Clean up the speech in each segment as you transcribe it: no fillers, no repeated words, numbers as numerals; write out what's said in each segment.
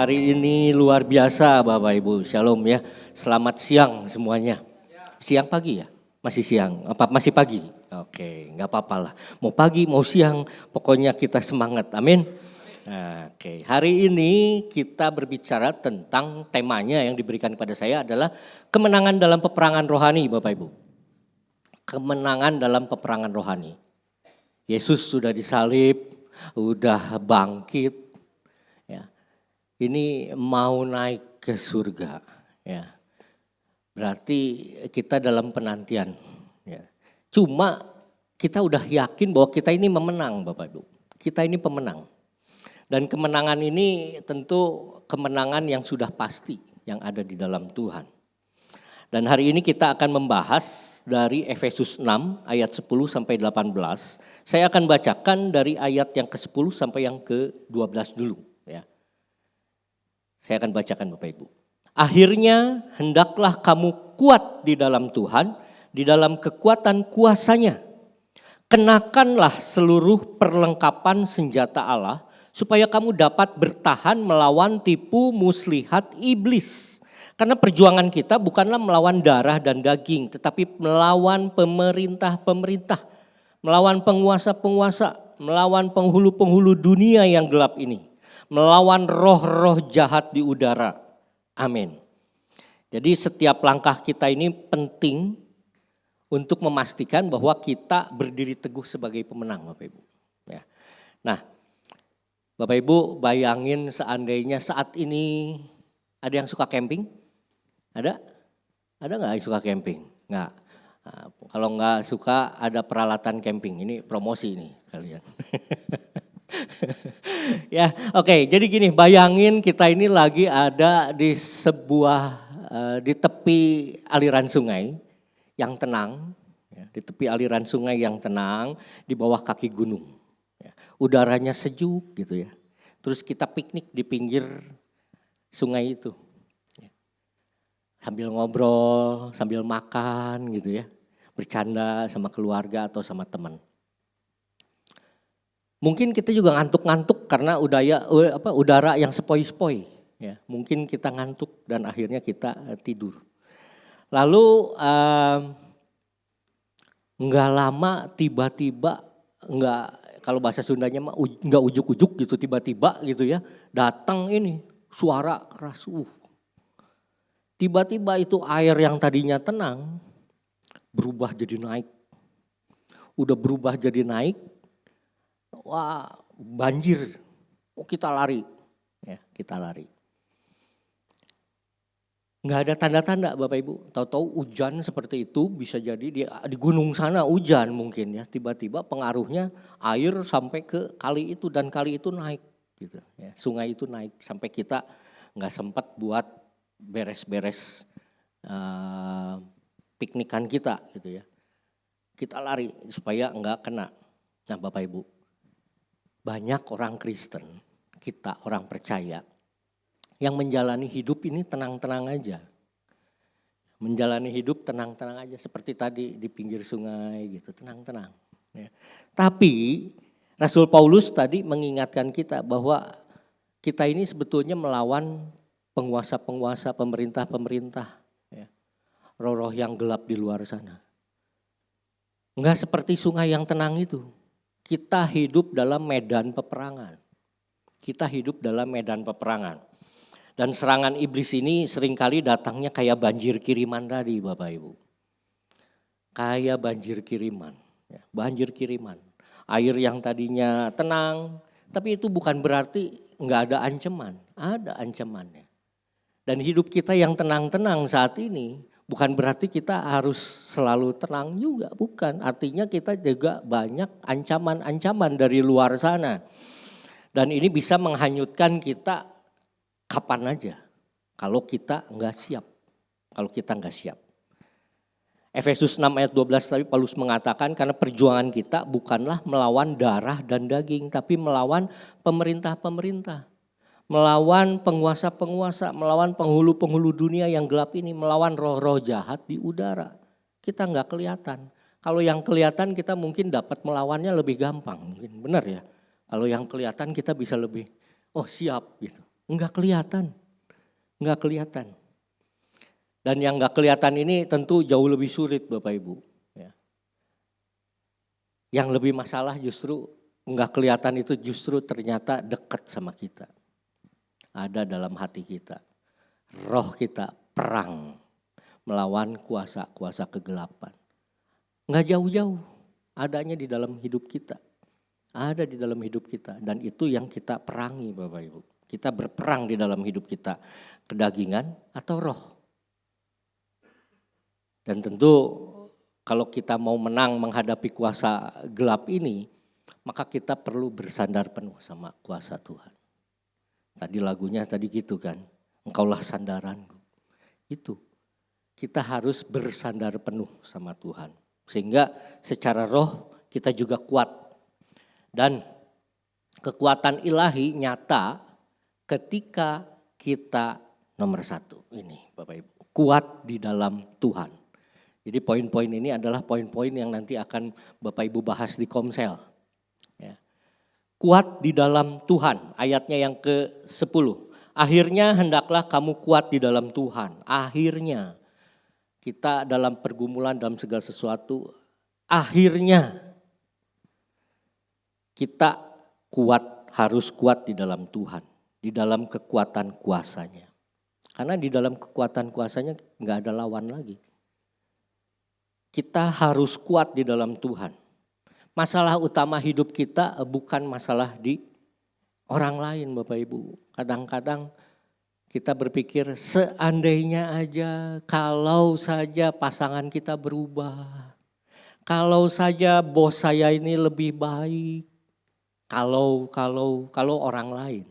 Hari ini luar biasa Bapak Ibu, Shalom ya. Selamat siang semuanya. Siang pagi ya? Masih siang, apa masih pagi? Oke, nggak apa-apa lah. Mau pagi, mau siang, pokoknya kita semangat, amin. Nah, oke, hari ini kita berbicara tentang temanya yang diberikan kepada saya adalah kemenangan dalam peperangan rohani Bapak Ibu. Kemenangan dalam peperangan rohani. Yesus sudah disalib, udah bangkit. Ini mau naik ke surga, ya. Berarti kita dalam penantian. Ya. Cuma kita udah yakin bahwa kita ini memenang, Bapak Ibu. Kita ini pemenang. Dan kemenangan ini tentu kemenangan yang sudah pasti yang ada di dalam Tuhan. Dan hari ini kita akan membahas dari Efesus 6 ayat 10 sampai 18. Saya akan bacakan dari ayat yang ke-10 sampai yang ke-12 dulu, ya. Saya akan bacakan Bapak Ibu. Akhirnya hendaklah kamu kuat di dalam Tuhan, di dalam kekuatan kuasa-Nya. Kenakanlah seluruh perlengkapan senjata Allah, supaya kamu dapat bertahan melawan tipu muslihat iblis. Karena perjuangan kita bukanlah melawan darah dan daging, tetapi melawan pemerintah-pemerintah, melawan penguasa-penguasa, melawan penghulu-penghulu dunia yang gelap ini. Melawan roh-roh jahat di udara. Amin. Jadi setiap langkah kita ini penting untuk memastikan bahwa kita berdiri teguh sebagai pemenang Bapak Ibu. Ya. Nah, Bapak Ibu bayangin seandainya saat ini ada yang suka camping? Ada? Ada nggak yang suka camping? Nggak. Nah, kalau nggak suka ada peralatan camping, ini promosi nih kalian. Ya, oke. Jadi gini, bayangin kita ini lagi ada di di tepi aliran sungai yang tenang, ya, di tepi aliran sungai yang tenang di bawah kaki gunung. Ya, udaranya sejuk gitu ya. Terus kita piknik di pinggir sungai itu, ya. Sambil ngobrol, sambil makan gitu ya, bercanda sama keluarga atau sama teman. Mungkin kita juga ngantuk-ngantuk karena udara yang sepoi-sepoi. Ya, mungkin kita ngantuk dan akhirnya kita tidur. Lalu nggak lama tiba-tiba, kalau bahasa Sundanya mah nggak ujuk-ujuk gitu, tiba-tiba gitu ya, datang ini suara keras. Tiba-tiba itu air yang tadinya tenang berubah jadi naik. Udah berubah jadi naik. Wah, banjir. Kita lari. Ya, kita lari. Nggak ada tanda-tanda Bapak Ibu. Tahu-tahu hujan seperti itu bisa jadi di gunung sana hujan mungkin ya. Tiba-tiba pengaruhnya air sampai ke kali itu dan kali itu naik gitu ya. Sungai itu naik sampai kita nggak sempat buat beres-beres piknikan kita gitu ya. Kita lari supaya nggak kena. Nah Bapak Ibu, banyak orang Kristen, kita orang percaya yang menjalani hidup ini tenang-tenang aja. Menjalani hidup tenang-tenang aja seperti tadi di pinggir sungai gitu, tenang-tenang. Ya. Tapi Rasul Paulus tadi mengingatkan kita bahwa kita ini sebetulnya melawan penguasa-penguasa, pemerintah-pemerintah. Ya. Roh-roh yang gelap di luar sana. Enggak seperti sungai yang tenang itu. Kita hidup dalam medan peperangan. Kita hidup dalam medan peperangan. Dan serangan iblis ini seringkali datangnya kayak banjir kiriman tadi Bapak Ibu. Kayak banjir kiriman. Ya, banjir kiriman. Air yang tadinya tenang, tapi itu bukan berarti nggak ada ancaman. Ada ancamannya. Dan hidup kita yang tenang-tenang saat ini bukan berarti kita harus selalu tenang juga, bukan. Artinya kita juga banyak ancaman-ancaman dari luar sana. Dan ini bisa menghanyutkan kita kapan aja kalau kita enggak siap. Kalau kita enggak siap. Efesus 6 ayat 12 tadi Paulus mengatakan karena perjuangan kita bukanlah melawan darah dan daging, tapi melawan pemerintah-pemerintah. Melawan penguasa-penguasa, melawan penghulu-penghulu dunia yang gelap ini, melawan roh-roh jahat di udara. Kita enggak kelihatan. Kalau yang kelihatan kita mungkin dapat melawannya lebih gampang, mungkin benar ya. Kalau yang kelihatan kita bisa lebih, oh siap gitu. Enggak kelihatan. Enggak kelihatan. Dan yang enggak kelihatan ini tentu jauh lebih sulit Bapak Ibu. Ya. Yang lebih masalah justru enggak kelihatan itu justru ternyata dekat sama kita. Ada dalam hati kita. Roh kita perang melawan kuasa-kuasa kegelapan. Enggak jauh-jauh, adanya di dalam hidup kita. Ada di dalam hidup kita dan itu yang kita perangi Bapak Ibu. Kita berperang di dalam hidup kita, kedagingan atau roh. Dan tentu kalau kita mau menang menghadapi kuasa gelap ini, maka kita perlu bersandar penuh sama kuasa Tuhan. Tadi lagunya tadi gitu kan, engkaulah sandaranku. Itu, kita harus bersandar penuh sama Tuhan. Sehingga secara roh kita juga kuat. Dan kekuatan ilahi nyata ketika kita nomor satu ini Bapak Ibu. Kuat di dalam Tuhan. Jadi poin-poin ini adalah poin-poin yang nanti akan Bapak Ibu bahas di Komsel. Ya. Kuat di dalam Tuhan, ayatnya yang ke-10. Akhirnya hendaklah kamu kuat di dalam Tuhan. Akhirnya kita dalam pergumulan dalam segala sesuatu, akhirnya kita kuat, harus kuat di dalam Tuhan. Di dalam kekuatan kuasanya. Karena di dalam kekuatan kuasanya enggak ada lawan lagi. Kita harus kuat di dalam Tuhan. Masalah utama hidup kita bukan masalah di orang lain Bapak Ibu. Kadang-kadang kita berpikir seandainya aja kalau saja pasangan kita berubah. Kalau saja bos saya ini lebih baik. Kalau orang lain.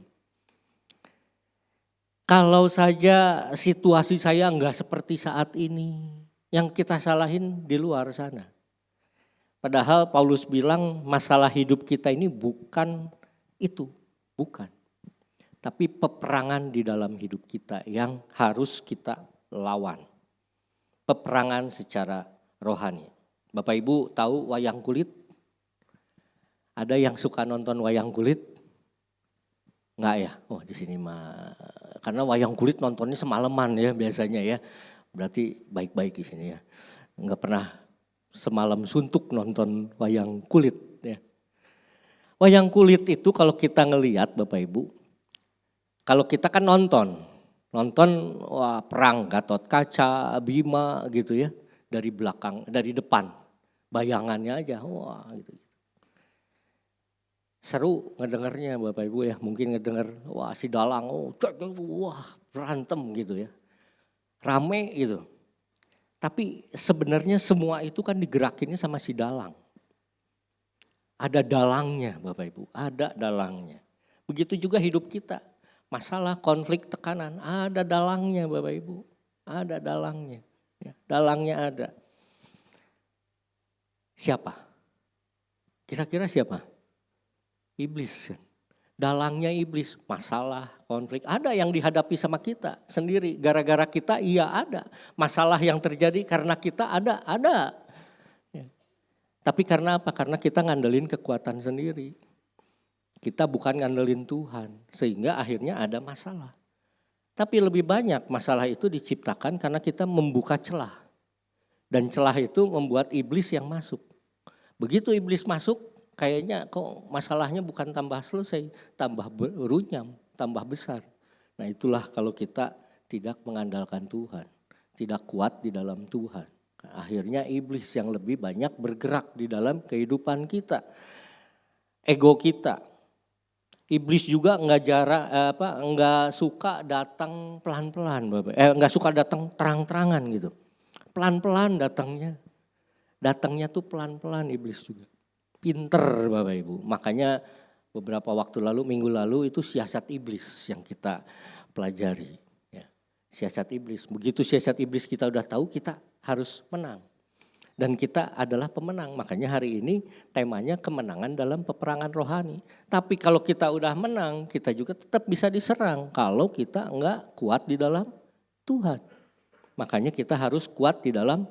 Kalau saja situasi saya enggak seperti saat ini. Yang kita salahin di luar sana. Padahal Paulus bilang masalah hidup kita ini bukan itu, bukan. Tapi peperangan di dalam hidup kita yang harus kita lawan. Peperangan secara rohani. Bapak Ibu tahu wayang kulit? Ada yang suka nonton wayang kulit? Enggak ya? Oh di sini mah. Karena wayang kulit nontonnya semalaman ya biasanya ya. Berarti baik-baik di sini ya. Enggak pernah semalam suntuk nonton wayang kulit ya. Wayang kulit itu kalau kita ngelihat Bapak Ibu, kalau kita kan nonton wah perang Gatot Kaca, Bima gitu ya, dari belakang, dari depan, bayangannya aja wah gitu. Seru ngedengarnya Bapak Ibu ya, mungkin ngedenger wah si Dalang, wah berantem gitu ya. Rame gitu. Tapi sebenarnya semua itu kan digerakinnya sama si dalang. Ada dalangnya Bapak Ibu, ada dalangnya. Begitu juga hidup kita. Masalah konflik tekanan, ada dalangnya Bapak Ibu. Ada dalangnya. Ya, dalangnya ada. Siapa? Kira-kira siapa? Iblis. Dalangnya iblis, masalah, konflik, ada yang dihadapi sama kita sendiri. Gara-gara kita iya ada. Masalah yang terjadi karena kita ada. Ya. Tapi karena apa? Karena kita ngandelin kekuatan sendiri. Kita bukan ngandelin Tuhan. Sehingga akhirnya ada masalah. Tapi lebih banyak masalah itu diciptakan karena kita membuka celah. Dan celah itu membuat iblis yang masuk. Begitu iblis masuk, kayaknya kok masalahnya bukan tambah selesai, tambah berunyam, tambah besar. Nah itulah kalau kita tidak mengandalkan Tuhan, tidak kuat di dalam Tuhan. Akhirnya iblis yang lebih banyak bergerak di dalam kehidupan kita. Ego kita. Iblis juga enggak suka datang pelan-pelan, Bapak. Enggak suka datang terang-terangan gitu. Pelan-pelan datangnya. Datangnya tuh pelan-pelan iblis juga. Pinter Bapak Ibu, makanya beberapa waktu lalu, minggu lalu itu siasat iblis yang kita pelajari. Ya, siasat iblis, begitu siasat iblis kita udah tahu kita harus menang. Dan kita adalah pemenang, makanya hari ini temanya kemenangan dalam peperangan rohani. Tapi kalau kita udah menang, kita juga tetap bisa diserang kalau kita enggak kuat di dalam Tuhan. Makanya kita harus kuat di dalam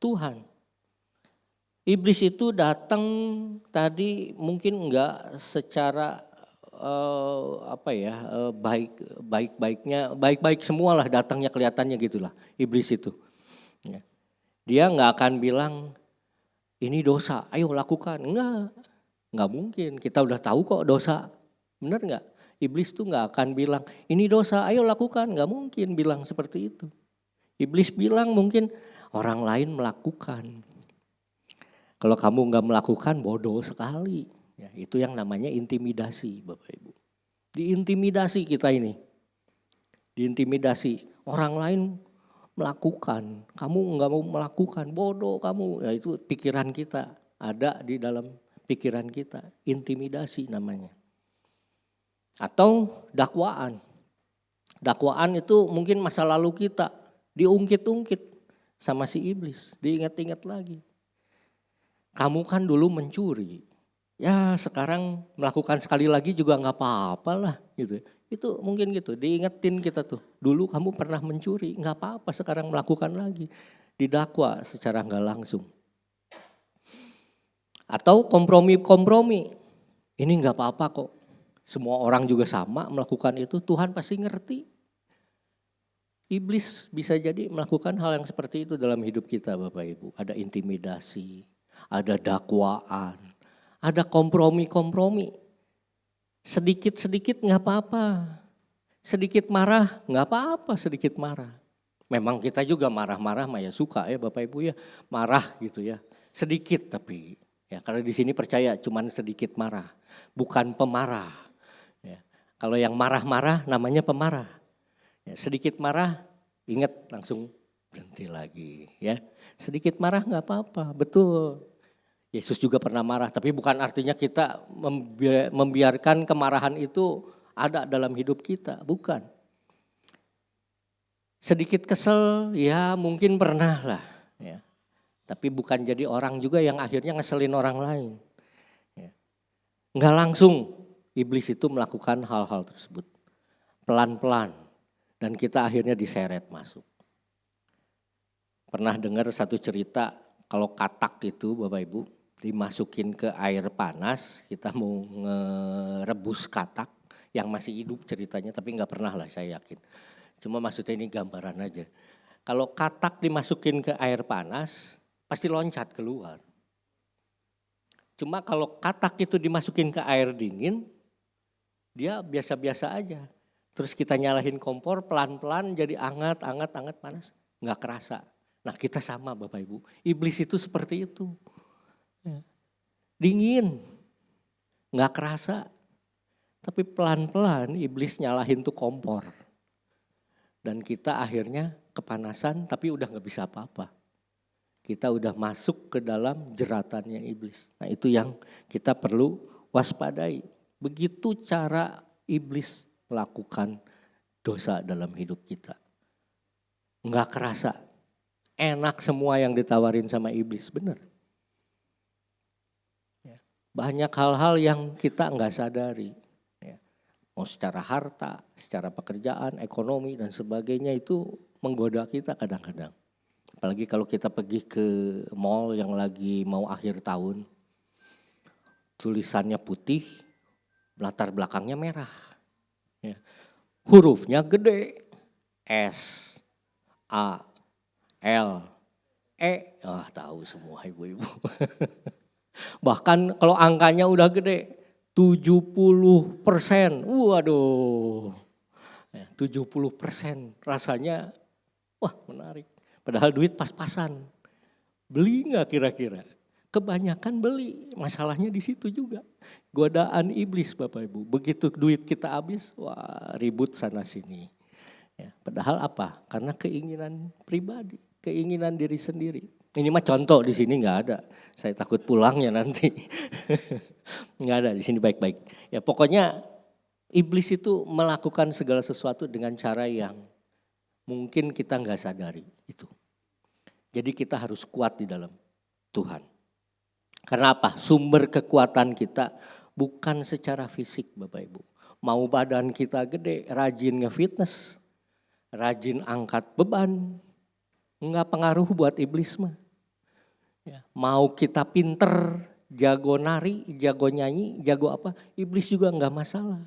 Tuhan. Iblis itu datang tadi mungkin enggak secara baik semualah datangnya kelihatannya gitulah iblis itu. Ya. Dia nggak akan bilang ini dosa, ayo lakukan. Nggak mungkin. Kita udah tahu kok dosa, benar nggak? Iblis tuh nggak akan bilang ini dosa, ayo lakukan. Nggak mungkin bilang seperti itu. Iblis bilang mungkin orang lain melakukan. Kalau kamu nggak melakukan bodoh sekali. Ya, itu yang namanya intimidasi, Bapak Ibu. Diintimidasi kita ini. Diintimidasi. Orang lain melakukan, kamu nggak mau melakukan, bodoh kamu. Ya, itu pikiran kita, ada di dalam pikiran kita. Intimidasi namanya. Atau dakwaan. Dakwaan itu mungkin masa lalu kita diungkit-ungkit sama si iblis, diingat-ingat lagi. Kamu kan dulu mencuri. Ya sekarang melakukan sekali lagi juga nggak apa-apa lah gitu. Itu mungkin gitu, diingetin kita tuh. Dulu kamu pernah mencuri, nggak apa-apa sekarang melakukan lagi. Didakwa secara nggak langsung. Atau kompromi. Ini nggak apa-apa kok. Semua orang juga sama melakukan itu, Tuhan pasti ngerti. Iblis bisa jadi melakukan hal yang seperti itu dalam hidup kita Bapak Ibu. Ada intimidasi, ada dakwaan. Ada kompromi. Sedikit-sedikit nggak apa-apa. Sedikit marah nggak apa-apa sedikit marah. Memang kita juga marah-marah mah ya suka ya Bapak Ibu ya. Marah gitu ya. Sedikit tapi ya karena di sini percaya cuman sedikit marah. Bukan pemarah. Ya. Kalau yang marah-marah namanya pemarah. Ya, sedikit marah ingat langsung berhenti lagi ya. Sedikit marah nggak apa-apa betul. Yesus juga pernah marah, tapi bukan artinya kita membiarkan kemarahan itu ada dalam hidup kita, bukan. Sedikit kesel, ya mungkin pernah lah, ya. Tapi bukan jadi orang juga yang akhirnya ngeselin orang lain. Ya. Nggak langsung iblis itu melakukan hal-hal tersebut, pelan-pelan, dan kita akhirnya diseret masuk. Pernah dengar satu cerita kalau katak itu Bapak Ibu, dimasukin ke air panas, kita mau ngerebus katak yang masih hidup ceritanya, tapi nggak pernah lah saya yakin. Cuma maksudnya ini gambaran aja. Kalau katak dimasukin ke air panas, pasti loncat keluar. Cuma kalau katak itu dimasukin ke air dingin, dia biasa-biasa aja. Terus kita nyalahin kompor pelan-pelan jadi anget panas, nggak kerasa. Nah kita sama Bapak Ibu, iblis itu seperti itu. Dingin, nggak kerasa, tapi pelan-pelan iblis nyalahin tuh kompor. Dan kita akhirnya kepanasan tapi udah nggak bisa apa-apa. Kita udah masuk ke dalam jeratannya iblis. Nah itu yang kita perlu waspadai. Begitu cara iblis melakukan dosa dalam hidup kita. Nggak kerasa, enak semua yang ditawarin sama iblis, benar. Banyak hal-hal yang kita nggak sadari. Ya. Mau secara harta, secara pekerjaan, ekonomi dan sebagainya itu menggoda kita kadang-kadang. Apalagi kalau kita pergi ke mall yang lagi mau akhir tahun. Tulisannya putih, latar belakangnya merah. Ya. Hurufnya gede. S, A, L, E. Tahu semua ibu-ibu. Bahkan kalau angkanya udah gede 70%. Waduh. 70% rasanya wah menarik. Padahal duit pas-pasan. Beli nggak kira-kira? Kebanyakan beli. Masalahnya di situ juga. Godaan iblis Bapak Ibu. Begitu duit kita habis, wah ribut sana sini. Ya, padahal apa? Karena keinginan pribadi, keinginan diri sendiri. Ini mah contoh, di sini nggak ada. Saya takut pulangnya nanti. Nggak ada, di sini baik-baik. Ya pokoknya iblis itu melakukan segala sesuatu dengan cara yang mungkin kita nggak sadari itu. Jadi kita harus kuat di dalam Tuhan. Karena apa? Sumber kekuatan kita bukan secara fisik Bapak Ibu. Mau badan kita gede, rajin nge-fitness, rajin angkat beban, enggak pengaruh buat iblis mah. Ya, mau kita pinter, jago nari, jago nyanyi, jago apa, iblis juga enggak masalah.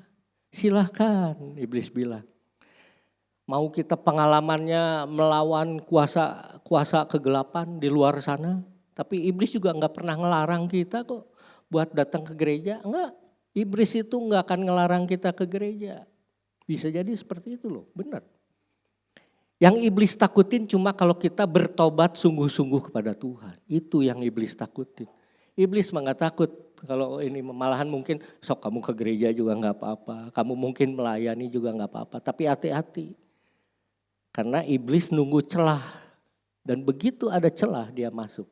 Silahkan, iblis bilang. Mau kita pengalamannya melawan kuasa kegelapan di luar sana, tapi iblis juga enggak pernah ngelarang kita kok buat datang ke gereja. Enggak, iblis itu enggak akan ngelarang kita ke gereja. Bisa jadi seperti itu loh, benar. Yang iblis takutin cuma kalau kita bertobat sungguh-sungguh kepada Tuhan. Itu yang iblis takutin. Iblis mah gak takut. Kalau ini malahan mungkin sok kamu ke gereja juga gak apa-apa. Kamu mungkin melayani juga gak apa-apa. Tapi hati-hati. Karena iblis nunggu celah. Dan begitu ada celah dia masuk.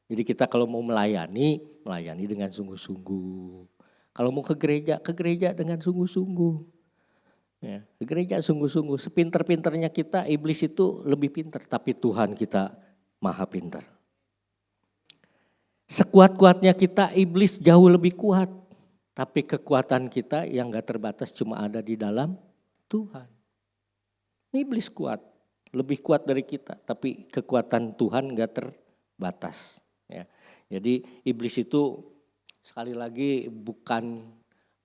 Jadi kita kalau mau melayani dengan sungguh-sungguh. Kalau mau ke gereja dengan sungguh-sungguh. Ya, gereja sungguh-sungguh, sepinter-pinternya kita, iblis itu lebih pinter, tapi Tuhan kita maha pinter. Sekuat-kuatnya kita, iblis jauh lebih kuat, tapi kekuatan kita yang gak terbatas cuma ada di dalam Tuhan. Iblis kuat, lebih kuat dari kita, tapi kekuatan Tuhan gak terbatas. Ya. Jadi iblis itu sekali lagi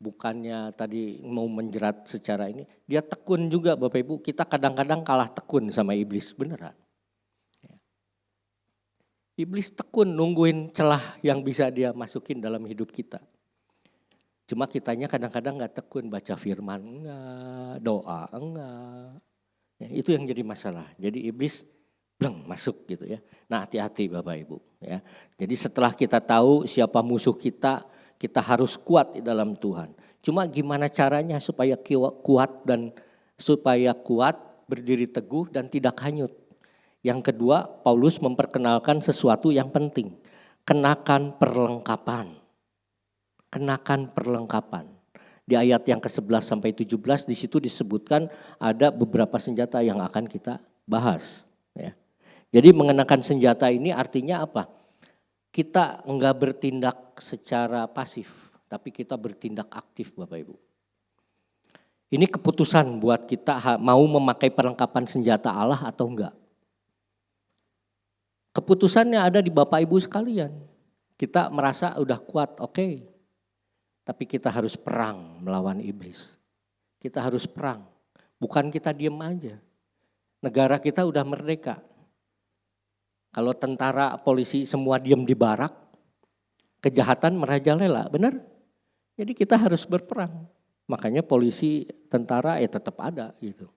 bukannya tadi mau menjerat secara ini, dia tekun juga Bapak Ibu. Kita kadang-kadang kalah tekun sama iblis, beneran. Iblis tekun nungguin celah yang bisa dia masukin dalam hidup kita. Cuma kitanya kadang-kadang gak tekun, baca firman enggak, doa enggak. Ya, itu yang jadi masalah. Jadi iblis bleng masuk gitu ya. Nah hati-hati Bapak Ibu ya. Jadi setelah kita tahu siapa musuh kita harus kuat di dalam Tuhan. Cuma gimana caranya supaya kuat berdiri teguh dan tidak hanyut. Yang kedua, Paulus memperkenalkan sesuatu yang penting. Kenakan perlengkapan. Kenakan perlengkapan. Di ayat yang ke-11 sampai 17 di situ disebutkan ada beberapa senjata yang akan kita bahas ya. Jadi mengenakan senjata ini artinya apa? Kita enggak bertindak secara pasif, tapi kita bertindak aktif Bapak Ibu. Ini keputusan buat kita mau memakai perlengkapan senjata Allah atau enggak. Keputusannya ada di Bapak Ibu sekalian. Kita merasa udah kuat, oke. Tapi kita harus perang melawan iblis. Kita harus perang, bukan kita diem aja. Negara kita udah merdeka. Kalau tentara, polisi semua diam di barak, kejahatan merajalela, benar? Jadi kita harus berperang. Makanya polisi, tentara tetap ada gitu.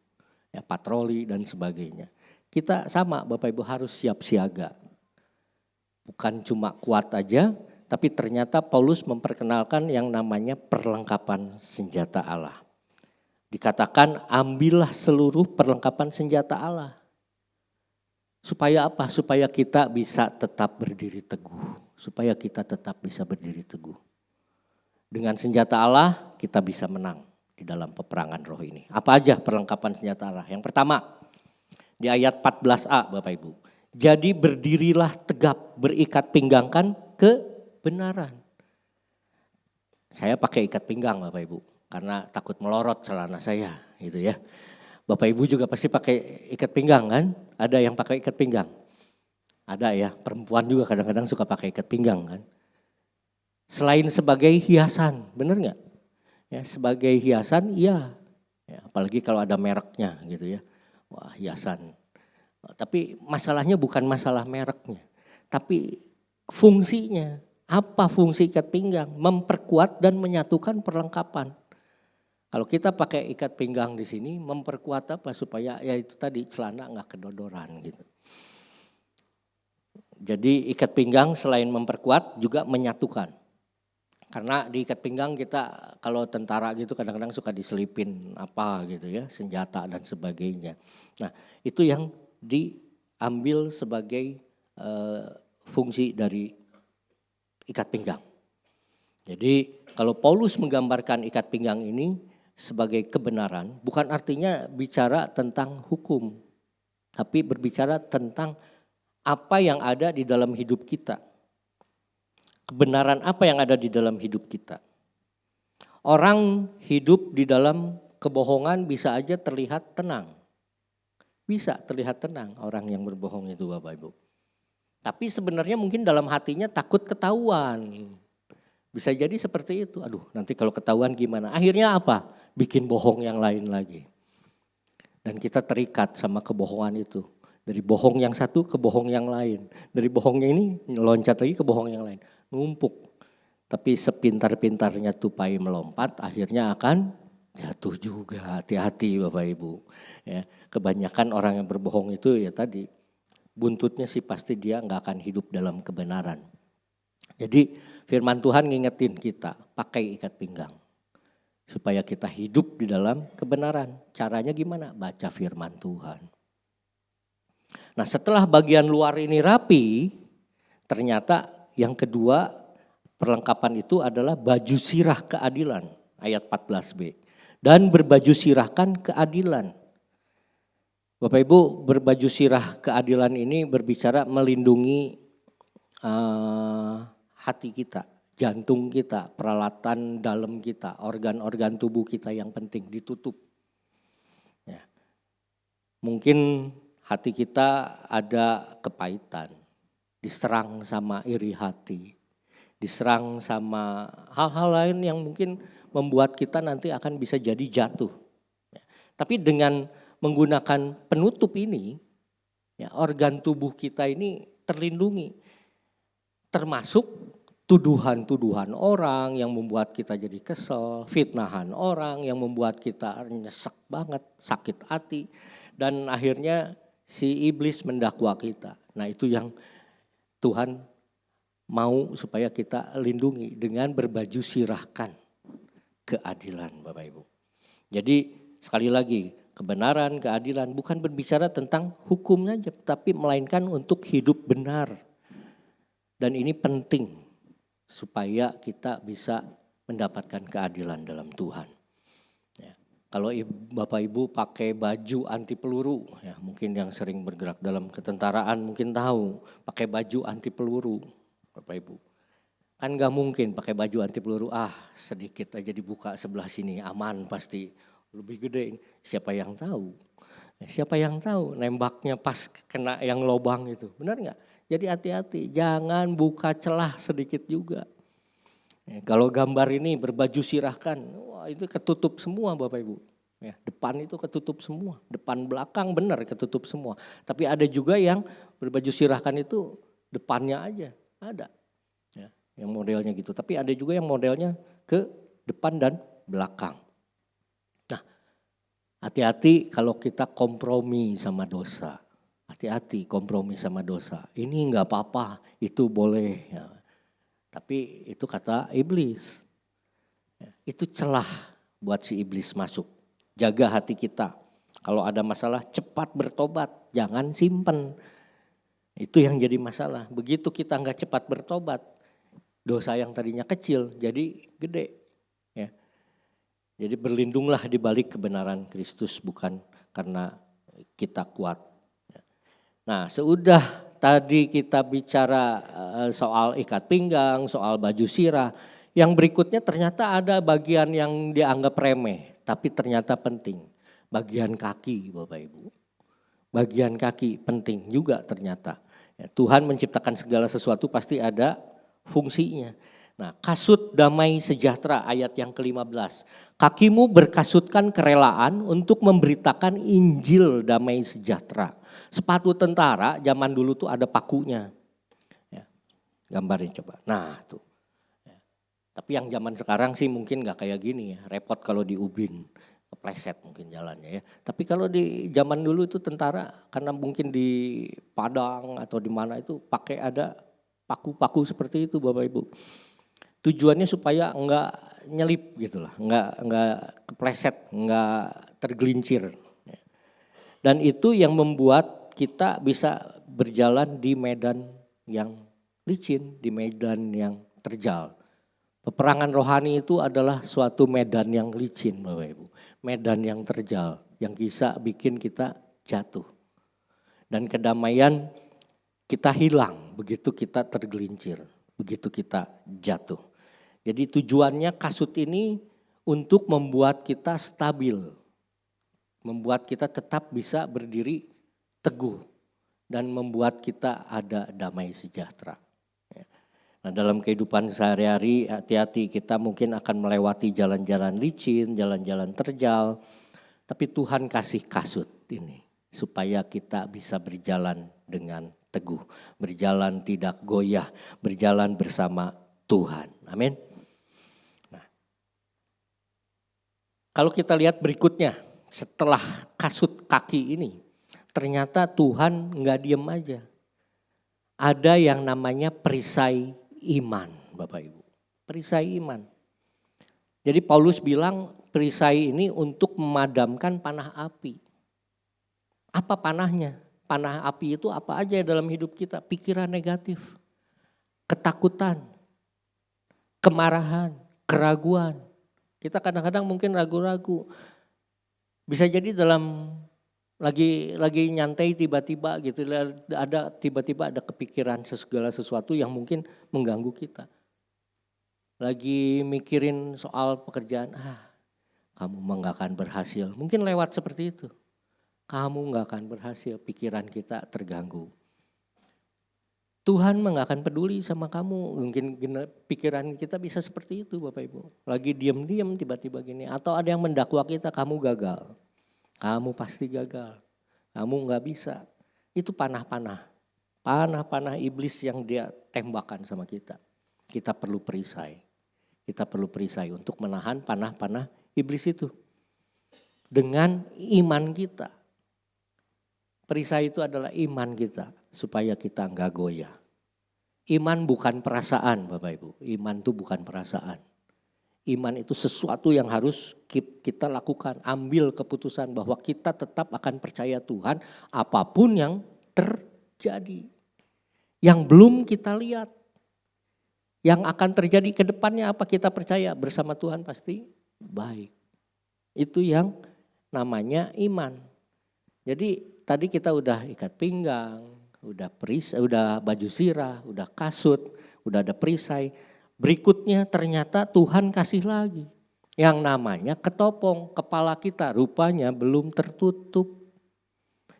Ya, patroli dan sebagainya. Kita sama Bapak Ibu harus siap siaga. Bukan cuma kuat aja, tapi ternyata Paulus memperkenalkan yang namanya perlengkapan senjata Allah. Dikatakan ambillah seluruh perlengkapan senjata Allah. Supaya apa? Supaya kita bisa tetap berdiri teguh. Supaya kita tetap bisa berdiri teguh. Dengan senjata Allah kita bisa menang di dalam peperangan roh ini. Apa aja perlengkapan senjata Allah? Yang pertama di ayat 14a Bapak Ibu. Jadi berdirilah tegap, berikat pinggangkan kebenaran. Saya pakai ikat pinggang Bapak Ibu. Karena takut melorot celana saya gitu ya. Bapak Ibu juga pasti pakai ikat pinggang kan? Ada yang pakai ikat pinggang? Ada ya, perempuan juga kadang-kadang suka pakai ikat pinggang kan? Selain sebagai hiasan, benar nggak? Ya, sebagai hiasan iya. Ya, apalagi kalau ada mereknya gitu ya. Wah hiasan. Tapi masalahnya bukan masalah mereknya. Tapi fungsinya. Apa fungsi ikat pinggang? Memperkuat dan menyatukan perlengkapan. Kalau kita pakai ikat pinggang di sini memperkuat apa supaya ya itu tadi celana nggak kedodoran gitu. Jadi ikat pinggang selain memperkuat juga menyatukan. Karena di ikat pinggang kita kalau tentara gitu kadang-kadang suka diselipin apa gitu ya, senjata dan sebagainya. Nah itu yang diambil sebagai fungsi dari ikat pinggang. Jadi kalau Paulus menggambarkan ikat pinggang ini sebagai kebenaran bukan artinya bicara tentang hukum. Tapi berbicara tentang apa yang ada di dalam hidup kita. Kebenaran apa yang ada di dalam hidup kita. Orang hidup di dalam kebohongan bisa aja terlihat tenang. Bisa terlihat tenang orang yang berbohong itu Bapak Ibu. Tapi sebenarnya mungkin dalam hatinya takut ketahuan. Bisa jadi seperti itu. Aduh, nanti kalau ketahuan gimana? Akhirnya apa? Bikin bohong yang lain lagi. Dan kita terikat sama kebohongan itu. Dari bohong yang satu ke bohong yang lain. Dari bohongnya ini loncat lagi ke bohong yang lain. Ngumpuk. Tapi sepintar-pintarnya tupai melompat, akhirnya akan jatuh juga. Hati-hati Bapak Ibu. Ya, kebanyakan orang yang berbohong itu ya tadi, buntutnya sih pasti dia nggak akan hidup dalam kebenaran. Jadi firman Tuhan ngingetin kita, pakai ikat pinggang. Supaya kita hidup di dalam kebenaran. Caranya gimana? Baca firman Tuhan. Nah setelah bagian luar ini rapi, ternyata yang kedua perlengkapan itu adalah baju sirah keadilan. Ayat 14b. Dan berbaju sirahkan keadilan. Bapak Ibu, berbaju sirah keadilan ini berbicara melindungi hati kita, jantung kita, peralatan dalam kita, organ-organ tubuh kita yang penting ditutup. Ya. Mungkin hati kita ada kepahitan, diserang sama iri hati, diserang sama hal-hal lain yang mungkin membuat kita nanti akan bisa jadi jatuh. Ya. Tapi dengan menggunakan penutup ini, ya, organ tubuh kita ini terlindungi. Termasuk tuduhan-tuduhan orang yang membuat kita jadi kesel, fitnahan orang yang membuat kita nyesek banget, sakit hati. Dan akhirnya si iblis mendakwa kita. Nah itu yang Tuhan mau supaya kita lindungi dengan berbaju sirahkan keadilan Bapak Ibu. Jadi sekali lagi kebenaran, keadilan bukan berbicara tentang hukum saja, tapi melainkan untuk hidup benar. Dan ini penting supaya kita bisa mendapatkan keadilan dalam Tuhan. Ya. Kalau Bapak Ibu pakai baju anti peluru, ya mungkin yang sering bergerak dalam ketentaraan mungkin tahu pakai baju anti peluru, Bapak Ibu. Kan gak mungkin pakai baju anti peluru, sedikit aja dibuka sebelah sini aman pasti, lebih gede. Siapa yang tahu? Siapa yang tahu nembaknya pas kena yang lobang itu, benar gak? Jadi hati-hati, jangan buka celah sedikit juga. Ya, kalau gambar ini berbaju sirahkan, wah itu ketutup semua Bapak Ibu. Ya, depan itu ketutup semua, depan belakang benar ketutup semua. Tapi ada juga yang berbaju sirahkan itu depannya aja, ada. Ya, yang modelnya gitu, tapi ada juga yang modelnya ke depan dan belakang. Nah, hati-hati kalau kita kompromi sama dosa. Hati-hati kompromi sama dosa. Ini enggak apa-apa, itu boleh. Ya. Tapi itu kata iblis. Ya, itu celah buat si iblis masuk. Jaga hati kita. Kalau ada masalah cepat bertobat, jangan simpen. Itu yang jadi masalah. Begitu kita enggak cepat bertobat, dosa yang tadinya kecil jadi gede. Ya. Jadi berlindunglah di balik kebenaran Kristus, bukan karena kita kuat. Nah, sudah tadi kita bicara soal ikat pinggang, soal baju sirah. Yang berikutnya ternyata ada bagian yang dianggap remeh, tapi ternyata penting. Bagian kaki Bapak Ibu. Bagian kaki penting juga ternyata. Ya, Tuhan menciptakan segala sesuatu pasti ada fungsinya. Nah, kasut damai sejahtera ayat yang ke-15. Kakimu berkasutkan kerelaan untuk memberitakan Injil damai sejahtera. Sepatu tentara zaman dulu tuh ada pakunya. Ya, gambarnya coba. Nah tuh. Ya. Tapi yang zaman sekarang sih mungkin gak kayak gini ya. Repot kalau diubin, kepleset mungkin jalannya ya. Tapi kalau di zaman dulu itu tentara, karena mungkin di Padang atau di mana itu pakai ada paku-paku seperti itu Bapak Ibu. Tujuannya supaya enggak nyelip gitu lah, enggak kepleset, enggak tergelincir. Dan itu yang membuat kita bisa berjalan di medan yang licin, di medan yang terjal. Peperangan rohani itu adalah suatu medan yang licin Bapak Ibu. Medan yang terjal, yang bisa bikin kita jatuh. Dan kedamaian kita hilang begitu kita tergelincir, begitu kita jatuh. Jadi tujuannya kasut ini untuk membuat kita stabil. Membuat kita tetap bisa berdiri teguh dan membuat kita ada damai sejahtera. Nah, dalam kehidupan sehari-hari hati-hati, kita mungkin akan melewati jalan-jalan licin, jalan-jalan terjal. Tapi Tuhan kasih kasut ini supaya kita bisa berjalan dengan teguh. Berjalan tidak goyah, berjalan bersama Tuhan. Amin. Nah, kalau kita lihat berikutnya, setelah kasut kaki ini, ternyata Tuhan nggak diem aja. Ada yang namanya perisai iman, Bapak Ibu. Perisai iman. Jadi Paulus bilang perisai ini untuk memadamkan panah api. Apa panahnya? Panah api itu apa aja dalam hidup kita? Pikiran negatif, ketakutan, kemarahan, keraguan. Kita kadang-kadang mungkin ragu-ragu. Bisa jadi dalam lagi nyantai tiba-tiba gitu, tiba-tiba ada kepikiran segala sesuatu yang mungkin mengganggu kita. Lagi mikirin soal pekerjaan, kamu mah gak akan berhasil. Mungkin lewat seperti itu. Kamu gak akan berhasil, pikiran kita terganggu. Tuhan mah gak akan peduli sama kamu. Mungkin pikiran kita bisa seperti itu Bapak Ibu. Lagi diam-diam tiba-tiba gini. Atau ada yang mendakwa kita, kamu gagal. Kamu pasti gagal. Kamu gak bisa. Itu panah-panah. Panah-panah iblis yang dia tembakan sama kita. Kita perlu perisai. Kita perlu perisai untuk menahan panah-panah iblis itu. Dengan iman kita. Perisai itu adalah iman kita. Supaya kita enggak goyah. Iman bukan perasaan Bapak Ibu. Iman itu bukan perasaan. Iman itu sesuatu yang harus kita lakukan. Ambil keputusan bahwa kita tetap akan percaya Tuhan. Apapun yang terjadi. Yang belum kita lihat. Yang akan terjadi ke depannya apa kita percaya bersama Tuhan pasti baik. Itu yang namanya iman. Jadi tadi kita udah ikat pinggang, udah baju sirah, udah kasut, udah ada perisai. Berikutnya ternyata Tuhan kasih lagi. Yang namanya ketopong, kepala kita rupanya belum tertutup.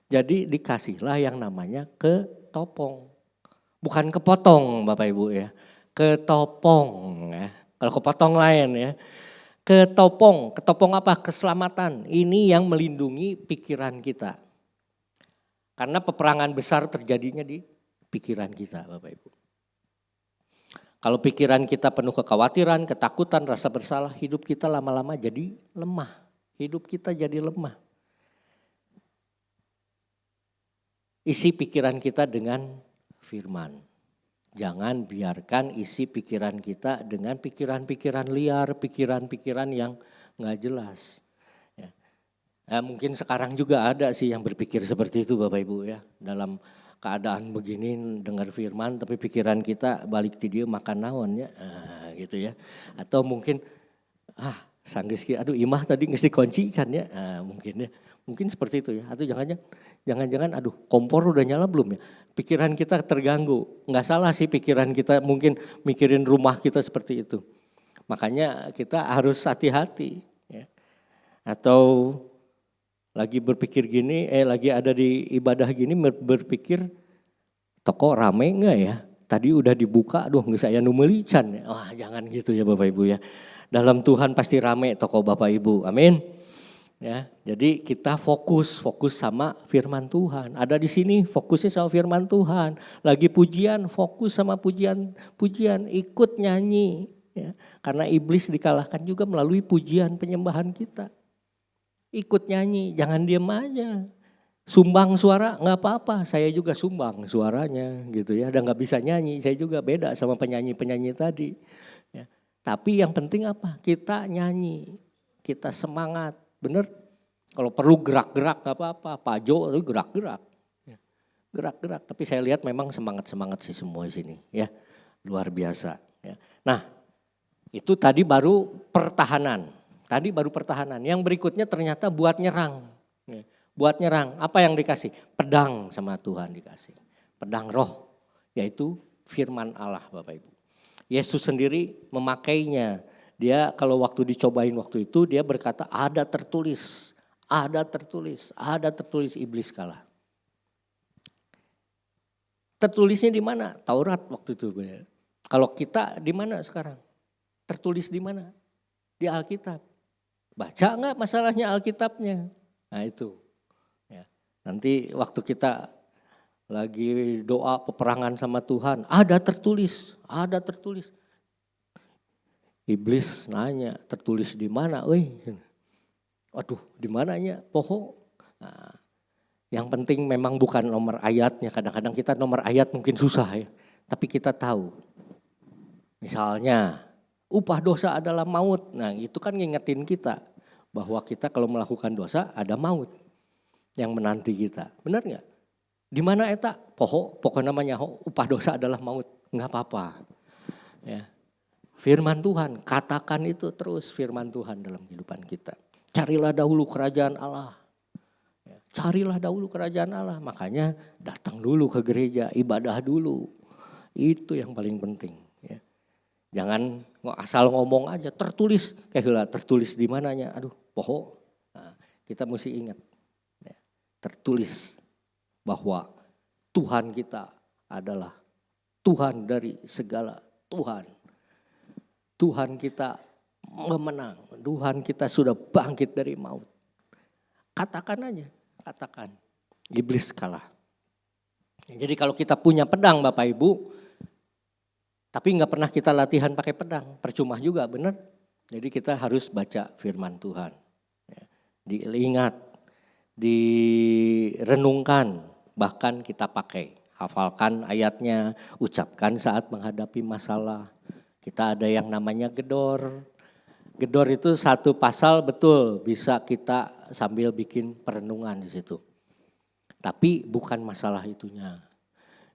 Jadi dikasihlah yang namanya ketopong. Bukan kepotong Bapak Ibu ya. Ketopong ya. Kalau kepotong lain ya. Ketopong apa? Keselamatan. Ini yang melindungi pikiran kita. Karena peperangan besar terjadinya di pikiran kita Bapak Ibu. Kalau pikiran kita penuh kekhawatiran, ketakutan, rasa bersalah, hidup kita lama-lama jadi lemah. Hidup kita jadi lemah. Isi pikiran kita dengan firman. Jangan biarkan isi pikiran kita dengan pikiran-pikiran liar, pikiran-pikiran yang gak jelas. Ya. Mungkin sekarang juga ada sih yang berpikir seperti itu Bapak Ibu ya. Dalam keadaan begini dengar firman tapi pikiran kita balik di dia makan naon ya. Gitu ya. Atau mungkin sanggis aduh imah tadi ngisi kunci can ya. Mungkin ya. Mungkin seperti itu ya. Atau jangan-jangan aduh kompor udah nyala belum ya. Pikiran kita terganggu. Enggak salah sih pikiran kita mungkin mikirin rumah kita seperti itu. Makanya kita harus hati-hati. Ya. Atau lagi berpikir gini, lagi ada di ibadah gini berpikir toko rame enggak ya. Tadi udah dibuka, aduh nggak saya numelican. Wah jangan gitu ya Bapak Ibu ya. Dalam Tuhan pasti rame toko Bapak Ibu, amin. Ya, jadi kita fokus sama firman Tuhan. Ada di sini fokusnya sama firman Tuhan. Lagi pujian, fokus sama pujian, ikut nyanyi. Ya, karena iblis dikalahkan juga melalui pujian penyembahan kita. Ikut nyanyi, jangan diam aja. Sumbang suara nggak apa-apa, saya juga sumbang suaranya gitu ya. Dan nggak bisa nyanyi, saya juga beda sama penyanyi-penyanyi tadi. Ya, tapi yang penting apa? Kita nyanyi, kita semangat. Bener, kalau perlu gerak-gerak gak apa-apa, Pak Jo itu gerak-gerak. Gerak-gerak, tapi saya lihat memang semangat-semangat sih semua di sini ya. Luar biasa. Ya. Nah itu tadi baru pertahanan. Yang berikutnya ternyata buat nyerang. Ya. Buat nyerang, apa yang dikasih? Pedang sama Tuhan dikasih. Pedang roh, yaitu firman Allah Bapak Ibu. Yesus sendiri memakainya. Dia kalau waktu dicobain waktu itu dia berkata ada tertulis iblis kalah. Tertulisnya di mana? Taurat waktu itu. Kalau kita di mana sekarang? Tertulis di mana? Di Alkitab. Baca enggak masalahnya Alkitabnya? Nah itu. Ya. Nanti waktu kita lagi doa peperangan sama Tuhan, ada tertulis. Iblis nanya, tertulis di mana? Waduh, di mananya? Poho. Nah, yang penting memang bukan nomor ayatnya. Kadang-kadang kita nomor ayat mungkin susah ya. Tapi kita tahu. Misalnya, upah dosa adalah maut. Nah itu kan ngingetin kita. Bahwa kita kalau melakukan dosa ada maut. Yang menanti kita. Benar gak? Di mana eta? Pokoknya namanya upah dosa adalah maut. Enggak apa-apa. Ya. Firman Tuhan, katakan itu terus firman Tuhan dalam kehidupan kita. Carilah dahulu kerajaan Allah. Carilah dahulu kerajaan Allah. Makanya datang dulu ke gereja, ibadah dulu. Itu yang paling penting. Ya. Jangan asal ngomong aja, tertulis. Tertulis di mananya, aduh poho. Nah, kita mesti ingat. Ya. Tertulis bahwa Tuhan kita adalah Tuhan dari segala Tuhan. Tuhan kita memenang. Tuhan kita sudah bangkit dari maut. Katakan aja. Katakan, iblis kalah. Jadi kalau kita punya pedang Bapak Ibu, tapi gak pernah kita latihan pakai pedang, percuma juga benar. Jadi kita harus baca firman Tuhan. Diingat, direnungkan, bahkan kita pakai. Hafalkan ayatnya, ucapkan saat menghadapi masalah. Kita ada yang namanya gedor. Gedor itu satu pasal betul bisa kita sambil bikin perenungan di situ. Tapi bukan masalah itunya.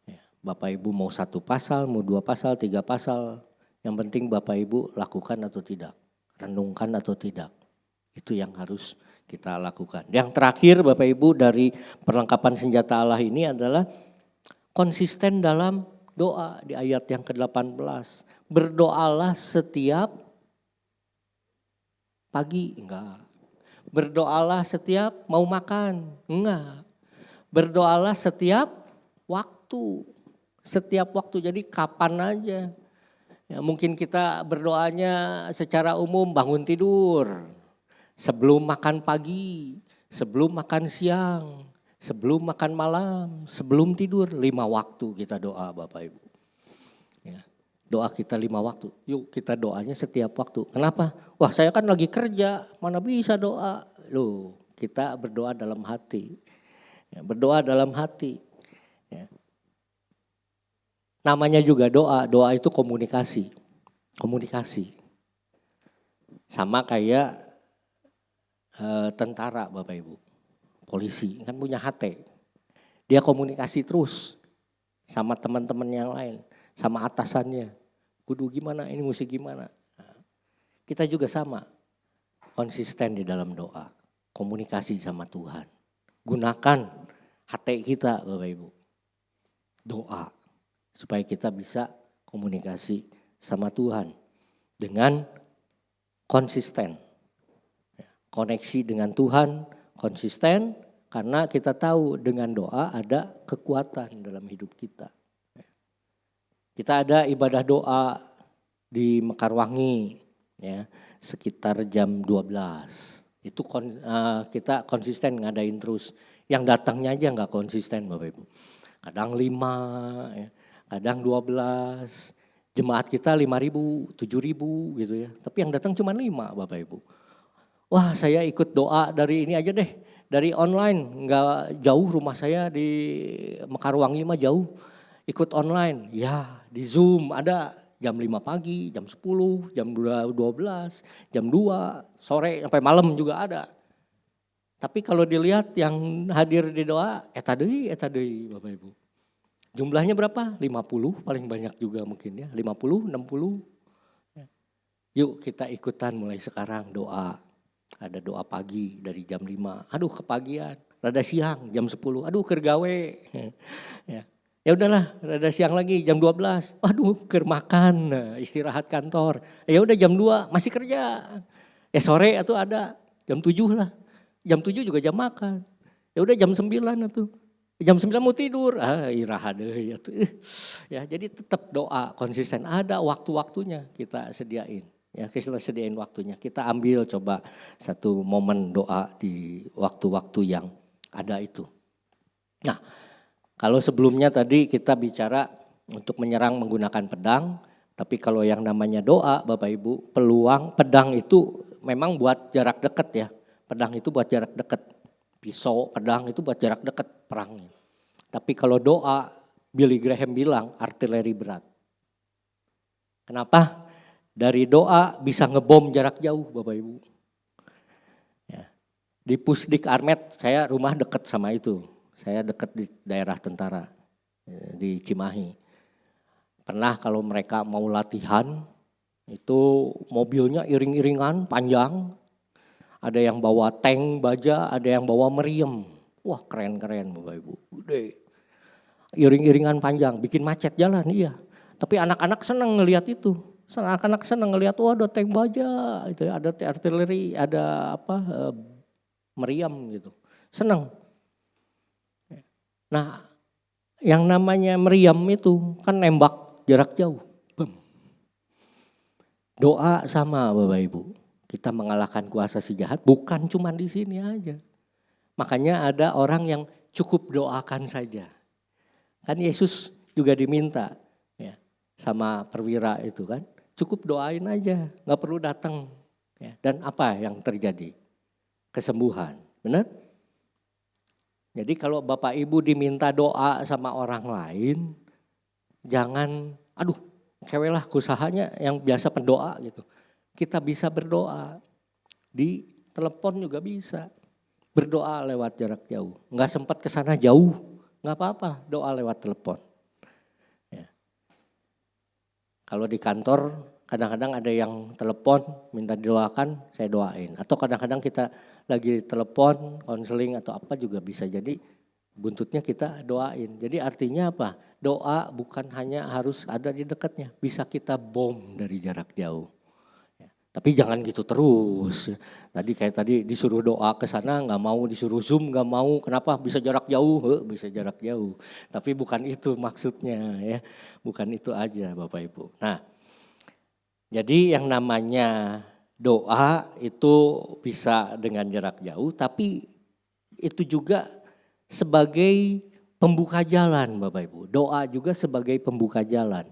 Ya, Bapak Ibu mau satu pasal, mau dua pasal, tiga pasal. Yang penting Bapak Ibu lakukan atau tidak. Renungkan atau tidak. Itu yang harus kita lakukan. Yang terakhir Bapak Ibu dari perlengkapan senjata Allah ini adalah konsisten dalam doa di ayat yang ke-18. Berdoalah setiap pagi, enggak. Berdoalah setiap mau makan, enggak. Berdoalah setiap waktu. Setiap waktu, jadi kapan aja. Ya, mungkin kita berdoanya secara umum bangun tidur. Sebelum makan pagi, sebelum makan siang, sebelum makan malam, sebelum tidur. 5 waktu kita doa Bapak Ibu. Ya. Doa kita 5 waktu, yuk kita doanya setiap waktu. Kenapa? Wah saya kan lagi kerja, mana bisa doa. Loh kita berdoa dalam hati. Ya, berdoa dalam hati. Ya. Namanya juga doa, doa itu komunikasi. Komunikasi. Sama kayak tentara Bapak Ibu. Polisi kan punya HT. Dia komunikasi terus sama teman-teman yang lain. Sama atasannya. Kudu gimana, ini mesti gimana. Nah, kita juga sama. Konsisten di dalam doa. Komunikasi sama Tuhan. Gunakan hati kita Bapak Ibu. Doa. Supaya kita bisa komunikasi sama Tuhan. Dengan konsisten. Koneksi dengan Tuhan konsisten. Karena kita tahu dengan doa ada kekuatan dalam hidup kita. Kita ada ibadah doa di Mekarwangi ya, sekitar jam 12. Itu kita konsisten ngadain terus. Yang datangnya aja nggak konsisten Bapak Ibu. Kadang 5, ya, kadang 12. Jemaat kita 5.000, 7.000 gitu ya. Tapi yang datang cuma 5 Bapak Ibu. Wah saya ikut doa dari ini aja deh. Dari online, nggak jauh rumah saya di Mekarwangi mah jauh. Ikut online, ya di Zoom ada jam 5 pagi, jam 10, jam 12, jam 2, sore sampai malam juga ada. Tapi kalau dilihat yang hadir di doa, eta deui Bapak Ibu. Jumlahnya berapa? 50 paling banyak juga mungkin ya, 50, 60. Yuk kita ikutan mulai sekarang doa. Ada doa pagi dari jam 5, aduh kepagian, rada siang jam 10, aduh kergawe. Ya. Ya udahlah, rada siang lagi jam 12. Waduh, keur makan, istirahat kantor. Ya udah jam 2 masih kerja. Ya sore atuh ada jam 7 lah. Jam 7 juga jam makan. Ya udah jam 9 atuh. Jam 9 mau tidur, iraha deui atuh. Ya, jadi tetap doa konsisten, ada waktu-waktunya kita sediain. Ya, kita sediain waktunya. Kita ambil coba satu momen doa di waktu-waktu yang ada itu. Nah, kalau sebelumnya tadi kita bicara untuk menyerang menggunakan pedang, tapi kalau yang namanya doa Bapak Ibu, peluang pedang itu memang buat jarak dekat ya. Pedang itu buat jarak dekat. Pisau, pedang itu buat jarak dekat perangnya. Tapi kalau doa, Billy Graham bilang artileri berat. Kenapa? Dari doa bisa ngebom jarak jauh Bapak Ibu. Ya. Di Pusdik Armet saya rumah dekat sama itu. Saya dekat di daerah tentara di Cimahi. Pernah kalau mereka mau latihan itu mobilnya iring-iringan panjang. Ada yang bawa tank baja, ada yang bawa meriam. Wah keren-keren Bapak Ibu, gede. Iring-iringan panjang, bikin macet jalan iya. Tapi anak-anak senang ngelihat itu. Anak-anak senang ngelihat, wah ada tank baja, itu ada artileri, ada meriam gitu. Senang. Nah yang namanya meriam itu kan nembak jarak jauh. Bem. Doa sama Bapak Ibu. Kita mengalahkan kuasa si jahat bukan cuma di sini aja. Makanya ada orang yang cukup doakan saja. Kan Yesus juga diminta ya, sama perwira itu kan. Cukup doain aja, gak perlu datang. Ya. Dan apa yang terjadi? Kesembuhan, benar? Jadi kalau Bapak Ibu diminta doa sama orang lain, jangan aduh kewelah usahanya yang biasa pendoa gitu. Kita bisa berdoa, di telepon juga bisa. Berdoa lewat jarak jauh, nggak sempat ke sana jauh, nggak apa-apa, doa lewat telepon. Ya. Kalau di kantor kadang-kadang ada yang telepon minta didoakan, saya doain. Atau kadang-kadang kita lagi telepon, konseling atau apa juga bisa jadi buntutnya kita doain. Jadi artinya apa? Doa bukan hanya harus ada di dekatnya, bisa kita bom dari jarak jauh. Tapi jangan gitu terus. Tadi disuruh doa ke sana nggak mau, disuruh zoom nggak mau. Kenapa? Bisa jarak jauh, bisa jarak jauh. Tapi bukan itu maksudnya ya, bukan itu aja Bapak Ibu. Nah, jadi yang namanya doa itu bisa dengan jarak jauh, tapi itu juga sebagai pembuka jalan Bapak Ibu. Doa juga sebagai pembuka jalan.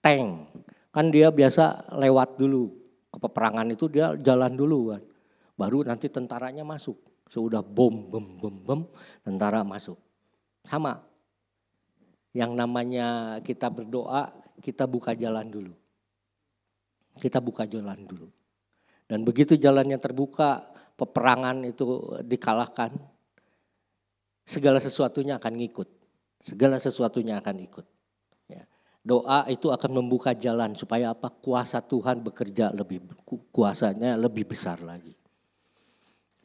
Tank, kan dia biasa lewat dulu. Ke peperangan itu dia jalan dulu kan. Baru nanti tentaranya masuk. Sudah bom, tentara masuk. Sama. Yang namanya kita berdoa, kita buka jalan dulu. Kita buka jalan dulu. Dan begitu jalannya terbuka, peperangan itu dikalahkan, segala sesuatunya akan ngikut. Segala sesuatunya akan ikut. Doa itu akan membuka jalan supaya apa? Kuasa Tuhan bekerja kuasanya lebih besar lagi.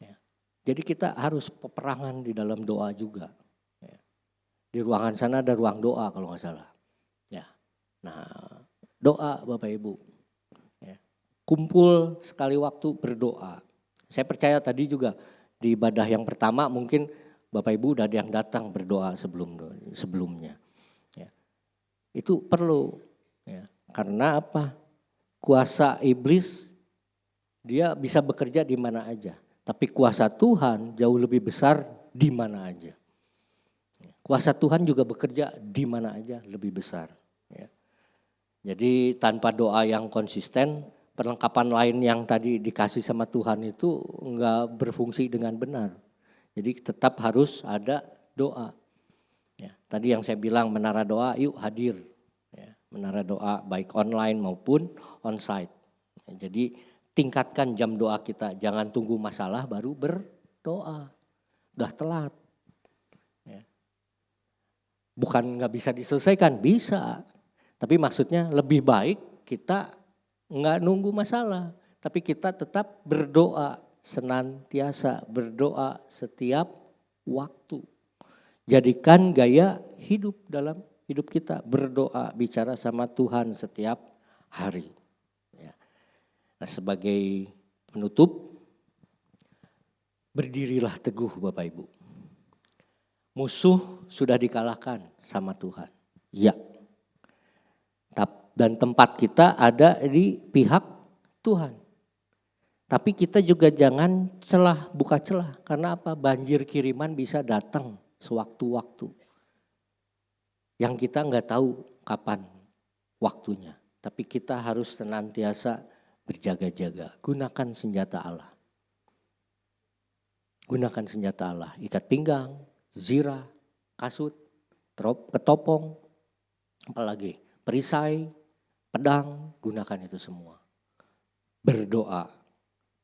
Ya. Jadi kita harus peperangan di dalam doa juga. Ya. Di ruangan sana ada ruang doa kalau nggak salah. Ya. Nah doa Bapak Ibu. Ya. Kumpul sekali waktu berdoa. Saya percaya tadi juga di ibadah yang pertama mungkin Bapak Ibu udah ada yang datang berdoa sebelumnya. Itu perlu ya, karena apa? Kuasa iblis dia bisa bekerja di mana aja, tapi kuasa Tuhan jauh lebih besar di mana aja. Kuasa Tuhan juga bekerja di mana aja lebih besar. Ya. Jadi tanpa doa yang konsisten, perlengkapan lain yang tadi dikasih sama Tuhan itu enggak berfungsi dengan benar. Jadi tetap harus ada doa. Ya, tadi yang saya bilang menara doa yuk hadir. Ya, menara doa baik online maupun onsite. Ya, jadi tingkatkan jam doa kita. Jangan tunggu masalah baru berdoa. Udah telat. Ya. Bukan gak bisa diselesaikan, bisa. Tapi maksudnya lebih baik kita gak nunggu masalah. Tapi kita tetap berdoa senantiasa. Berdoa setiap waktu. Jadikan gaya hidup dalam hidup kita, berdoa, bicara sama Tuhan setiap hari. Ya. Nah sebagai penutup, berdirilah teguh Bapak Ibu. Musuh sudah dikalahkan sama Tuhan. Ya. Dan tempat kita ada di pihak Tuhan. Tapi kita juga jangan buka celah. Karena apa? Banjir kiriman bisa datang sewaktu-waktu. Yang kita nggak tahu kapan waktunya. Tapi kita harus senantiasa berjaga-jaga. Gunakan senjata Allah. Gunakan senjata Allah. Ikat pinggang, zirah, kasut, ketopong, apalagi perisai, pedang, gunakan itu semua. Berdoa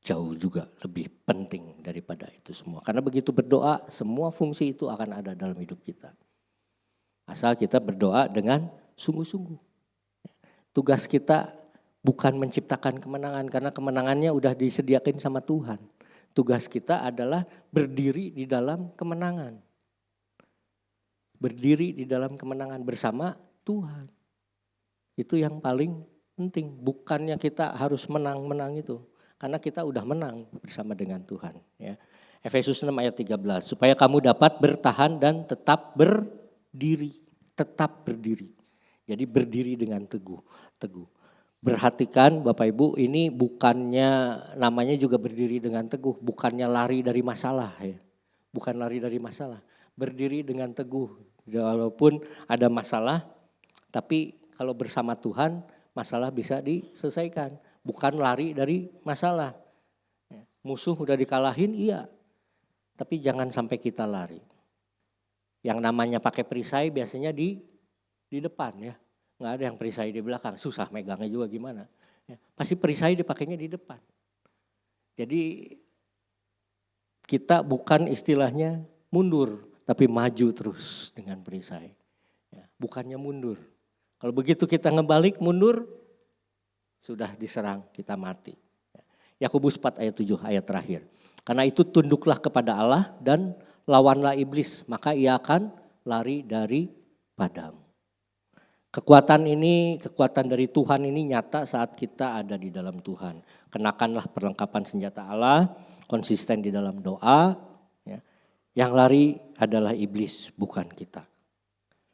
jauh juga lebih penting daripada itu semua. Karena begitu berdoa, semua fungsi itu akan ada dalam hidup kita. Asal kita berdoa dengan sungguh-sungguh. Tugas kita bukan menciptakan kemenangan, karena kemenangannya udah disediakan sama Tuhan. Tugas kita adalah berdiri di dalam kemenangan. Berdiri di dalam kemenangan bersama Tuhan. Itu yang paling penting. Bukannya kita harus menang-menang itu. Karena kita udah menang bersama dengan Tuhan. Ya. Efesus 6 ayat 13. Supaya kamu dapat bertahan dan tetap berdiri. Tetap berdiri. Jadi berdiri dengan teguh. Perhatikan Bapak Ibu, ini bukannya namanya juga berdiri dengan teguh, bukannya lari dari masalah ya. Bukan lari dari masalah, berdiri dengan teguh. Walaupun ada masalah, tapi kalau bersama Tuhan masalah bisa diselesaikan. Bukan lari dari masalah. Musuh udah dikalahin iya, tapi jangan sampai kita lari. Yang namanya pakai perisai biasanya di depan ya. Nggak ada yang perisai di belakang, susah megangnya juga gimana. Ya, pasti perisai dipakainya di depan. Jadi kita bukan istilahnya mundur, tapi maju terus dengan perisai. Ya, bukannya mundur. Kalau begitu kita ngebalik mundur, sudah diserang, kita mati. Yakobus 4 ayat 7 ayat terakhir. Karena itu tunduklah kepada Allah dan lawanlah iblis, maka ia akan lari daripadamu. Kekuatan ini, kekuatan dari Tuhan ini nyata saat kita ada di dalam Tuhan. Kenakanlah perlengkapan senjata Allah, konsisten di dalam doa. Ya. Yang lari adalah iblis, bukan kita.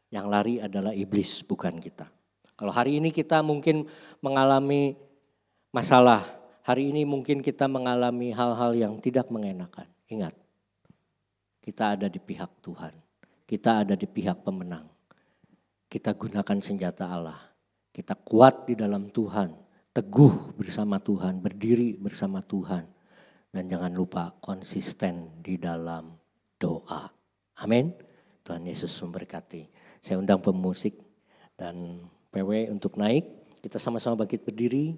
Yang lari adalah iblis, bukan kita. Kalau hari ini kita mungkin mengalami masalah, hari ini mungkin kita mengalami hal-hal yang tidak mengenakan. Ingat, kita ada di pihak Tuhan, kita ada di pihak pemenang. Kita gunakan senjata Allah, kita kuat di dalam Tuhan, teguh bersama Tuhan, berdiri bersama Tuhan. Dan jangan lupa konsisten di dalam doa. Amin. Tuhan Yesus memberkati. Saya undang pemusik dan PW untuk naik. Kita sama-sama bangkit berdiri.